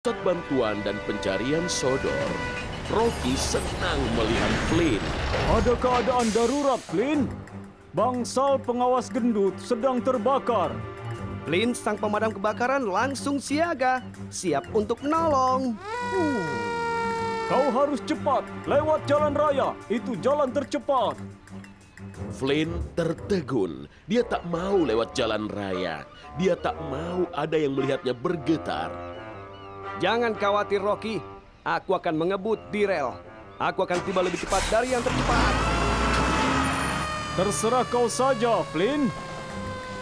Pusat bantuan dan pencarian sodor, Rocky senang melihat Flynn. Ada keadaan darurat, Flynn. Bangsal pengawas gendut sedang terbakar. Flynn, sang pemadam kebakaran, langsung siaga, siap untuk menolong. Kau harus cepat, lewat jalan raya. Itu jalan tercepat. Flynn tertegun. Dia tak mau lewat jalan raya. Dia tak mau ada yang melihatnya bergetar. Jangan khawatir, Rocky. Aku akan mengebut di rel. Aku akan tiba lebih cepat dari yang tercepat. Terserah kau saja, Flynn.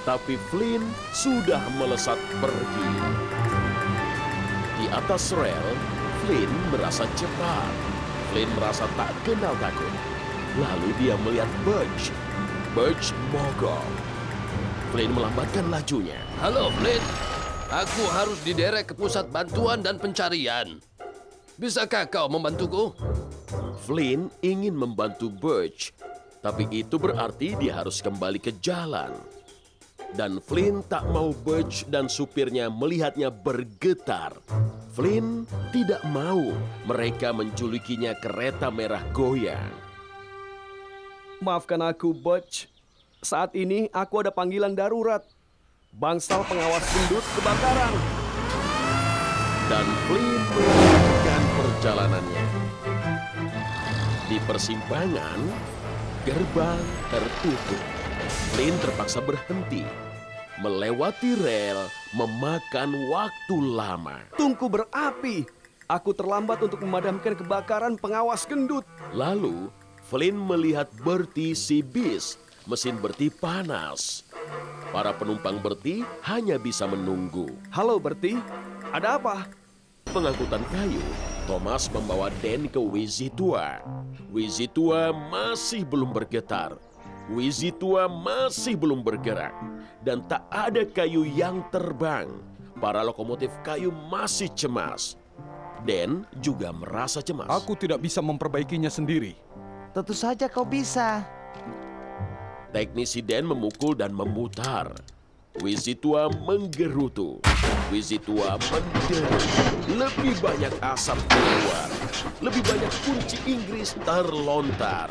Tapi Flynn sudah melesat pergi. Di atas rel, Flynn merasa cepat. Flynn merasa tak kenal takut. Lalu dia melihat Butch. Butch mogok. Flynn melambatkan lajunya. Halo, Flynn. Aku harus diderek ke pusat bantuan dan pencarian. Bisakah kau membantuku? Flynn ingin membantu Butch, tapi itu berarti dia harus kembali ke jalan. Dan Flynn tak mau Butch dan supirnya melihatnya bergetar. Flynn tidak mau mereka menjulukinya kereta merah goyang. Maafkan aku, Butch. Saat ini aku ada panggilan darurat. Bangsal pengawas gendut kebakaran. Dan Flynn melanjutkan perjalanannya. Di persimpangan, gerbang tertutup. Flynn terpaksa berhenti. Melewati rel memakan waktu lama. Tungku berapi. Aku terlambat untuk memadamkan kebakaran pengawas gendut. Lalu, Flynn melihat Bertie si bis. Mesin Bertie panas. Para penumpang Bertie hanya bisa menunggu. Halo, Bertie. Ada apa? Pengangkutan kayu, Thomas membawa Dan ke Wizitua. Wizitua masih belum bergetar. Wizitua masih belum bergerak. Dan tak ada kayu yang terbang. Para lokomotif kayu masih cemas. Dan juga merasa cemas. Aku tidak bisa memperbaikinya sendiri. Tentu saja kau bisa. Teknisi Dan memukul dan memutar. Wizitua menggerutu. Wizitua menderu. Lebih banyak asap keluar. Lebih banyak kunci Inggris terlontar.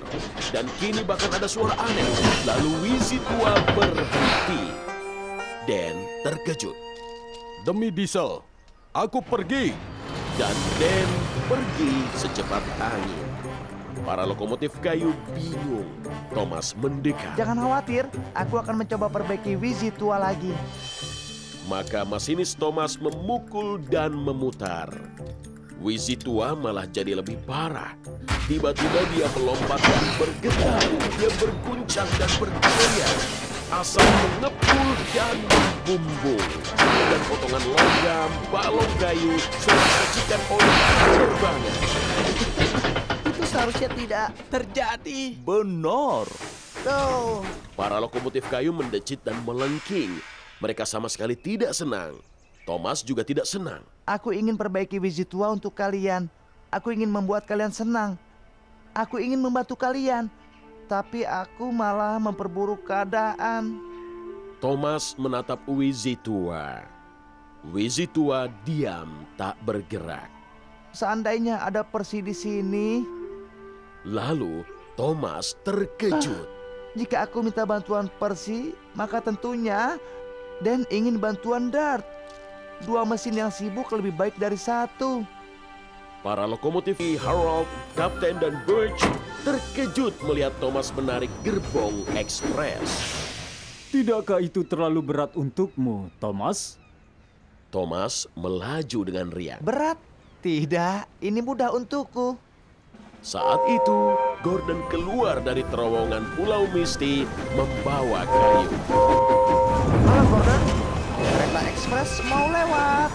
Dan kini bahkan ada suara aneh. Lalu Wizitua berhenti. Dan terkejut. Demi diesel, aku pergi. Dan Dan pergi secepat angin. Para lokomotif kayu bingung. Thomas mendekat. Jangan khawatir, aku akan mencoba perbaiki Wizitua lagi. Maka masinis Thomas memukul dan memutar. Wizitua malah jadi lebih parah. Tiba-tiba dia melompat dan bergetar. Dia berguncang dan bergoyang. Asap mengepul dan membumbung. Dan potongan logam, balong kayu, serta racikan oleh penerbangan. Seharusnya tidak terjadi. Benar. Tuh. Para lokomotif kayu mendecit dan melengking. Mereka sama sekali tidak senang. Thomas juga tidak senang. Aku ingin perbaiki Wizitua untuk kalian. Aku ingin membuat kalian senang. Aku ingin membantu kalian. Tapi aku malah memperburuk keadaan. Thomas menatap Wizitua. Wizitua diam tak bergerak. Seandainya ada Percy di sini. Lalu Thomas terkejut. Jika aku minta bantuan Percy, maka tentunya Dan ingin bantuan Dart. Dua mesin yang sibuk lebih baik dari satu. Para lokomotif Harold, Kapten dan Birch terkejut melihat Thomas menarik gerbong ekspres. Tidakkah itu terlalu berat untukmu, Thomas? Thomas melaju dengan riang. Berat? Tidak, ini mudah untukku. Saat itu, Gordon keluar dari terowongan Pulau Misty membawa kayu. Halo Gordon, kereta ekspres mau lewat.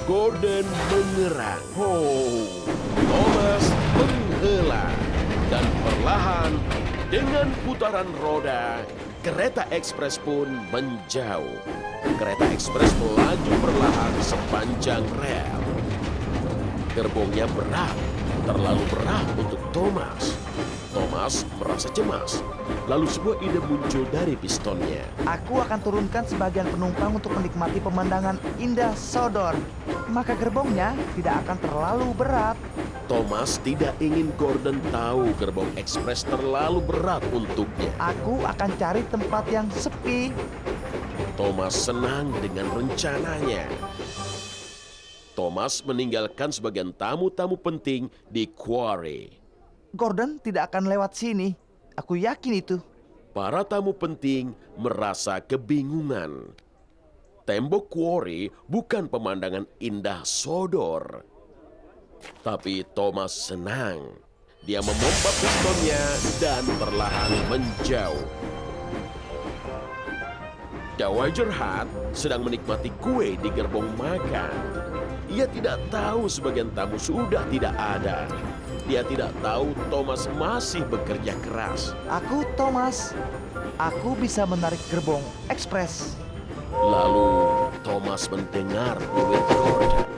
Gordon mengerang. Thomas menghela. Dan perlahan, dengan putaran roda, kereta ekspres pun menjauh. Kereta ekspres melaju perlahan sepanjang rel. Gerbongnya berat. terlalu berat untuk Thomas. Thomas merasa cemas. Lalu sebuah ide muncul dari pistonnya. Aku akan turunkan sebagian penumpang untuk menikmati pemandangan indah Sodor. Maka gerbongnya tidak akan terlalu berat. Thomas tidak ingin Gordon tahu gerbong ekspres terlalu berat untuknya. Aku akan cari tempat yang sepi. Thomas senang dengan rencananya. Thomas meninggalkan sebagian tamu-tamu penting di quarry. Gordon tidak akan lewat sini. Aku yakin itu. Para tamu penting merasa kebingungan. Tembok quarry bukan pemandangan indah Sodor. Tapi Thomas senang. Dia memompa pistonnya dan perlahan menjauh. Dowager Hat sedang menikmati kue di gerbong makan. Ia tidak tahu sebagian tamu sudah tidak ada. Dia tidak tahu Thomas masih bekerja keras. Aku Thomas. Aku bisa menarik gerbong ekspres. Lalu Thomas mendengar peluit Gordon.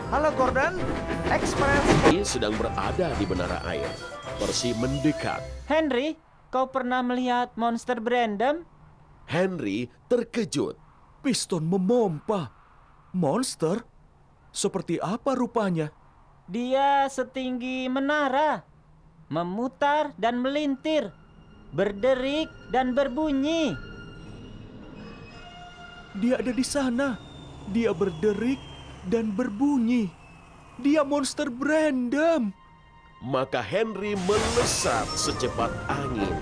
Halo Gordon, ekspres. Dia sedang berada di menara air. Percy mendekat. Henry, kau pernah melihat monster Brandom? Henry terkejut. Piston memompa. Monster? Seperti apa rupanya? Dia setinggi menara, memutar dan melintir, berderik dan berbunyi. Dia ada di sana. Dia berderik dan berbunyi. Dia monster Brandom. Maka Henry melesat secepat angin.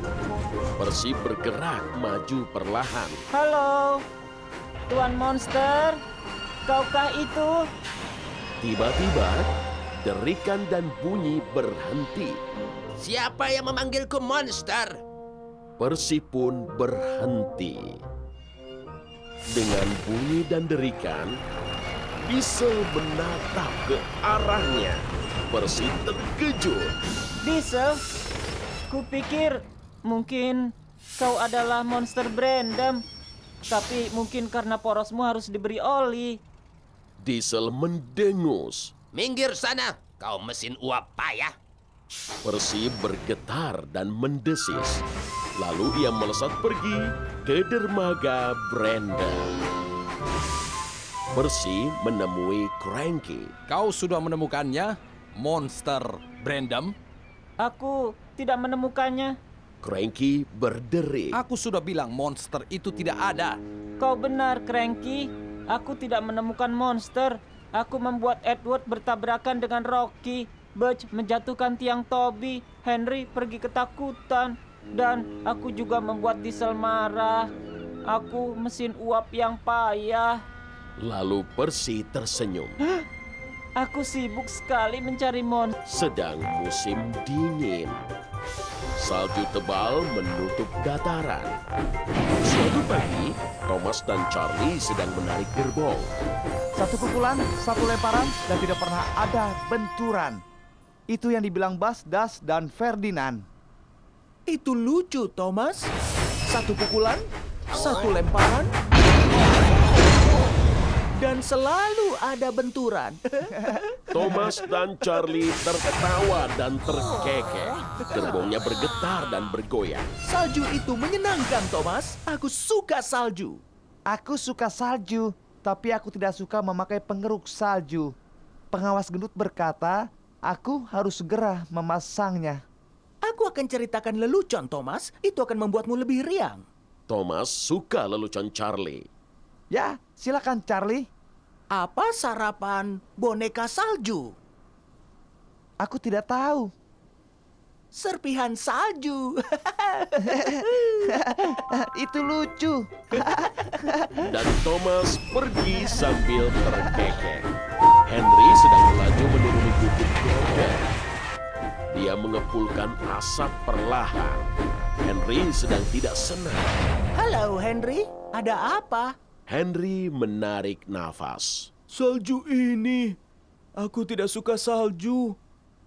Percy bergerak maju perlahan. Halo, Tuan Monster, kaukah itu? Tiba-tiba, derikan dan bunyi berhenti. Siapa yang memanggilku monster? Percy pun berhenti. Dengan bunyi dan derikan, Diesel menatap ke arahnya. Percy terkejut. Diesel, kupikir mungkin kau adalah monster Brandom. Tapi mungkin karena porosmu harus diberi oli. Diesel mendengus. Minggir sana, kau mesin uap payah. Percy bergetar dan mendesis. Lalu ia melesat pergi ke dermaga Brandon. Percy menemui Cranky. Kau sudah menemukannya, monster Brandom? Aku tidak menemukannya. Cranky berderik. Aku sudah bilang monster itu tidak ada. Kau benar, Cranky. Aku tidak menemukan monster. Aku membuat Edward bertabrakan dengan Rocky. Butch menjatuhkan tiang Toby. Henry pergi ketakutan. Dan aku juga membuat Diesel marah. Aku mesin uap yang payah. Lalu Percy tersenyum. Aku sibuk sekali mencari monster. Sedang musim dingin. Salju tebal menutup dataran. Suatu pagi, Thomas dan Charlie sedang menarik gerbong. Satu pukulan, satu lemparan, dan tidak pernah ada benturan. Itu yang dibilang Bas, Das, dan Ferdinand. Itu lucu, Thomas. Satu pukulan, satu lemparan, dan selalu ada benturan. Thomas dan Charlie tertawa dan terkekeh. Gerbongnya bergetar dan bergoyang. Salju itu menyenangkan, Thomas. Aku suka salju. Aku suka salju, tapi aku tidak suka memakai pengeruk salju. Pengawas gendut berkata, aku harus segera memasangnya. Aku akan ceritakan lelucon, Thomas. Itu akan membuatmu lebih riang. Thomas suka lelucon Charlie. Ya, silakan Charlie. Apa sarapan boneka salju? Aku tidak tahu. Serpihan salju. Itu lucu. Dan Thomas pergi sambil terkekeh. Henry sedang melaju menuruni bukit Gordon. Dia mengepulkan asap perlahan. Henry sedang tidak senang. Halo, Henry. Ada apa? Henry menarik nafas. Salju ini. Aku tidak suka salju.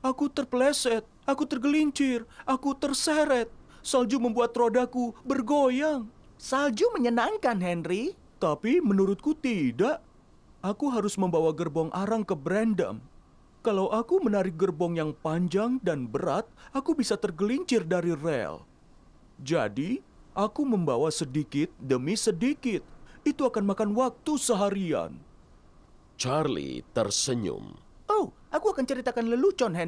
Aku terpeleset. Aku tergelincir. Aku terseret. Salju membuat rodaku bergoyang. Salju menyenangkan, Henry. Tapi menurutku tidak. Aku harus membawa gerbong arang ke Brandon. Kalau aku menarik gerbong yang panjang dan berat, aku bisa tergelincir dari rel. Jadi, aku membawa sedikit demi sedikit. Itu akan makan waktu seharian. Charlie tersenyum. Oh, aku akan ceritakan lelucon, Henry.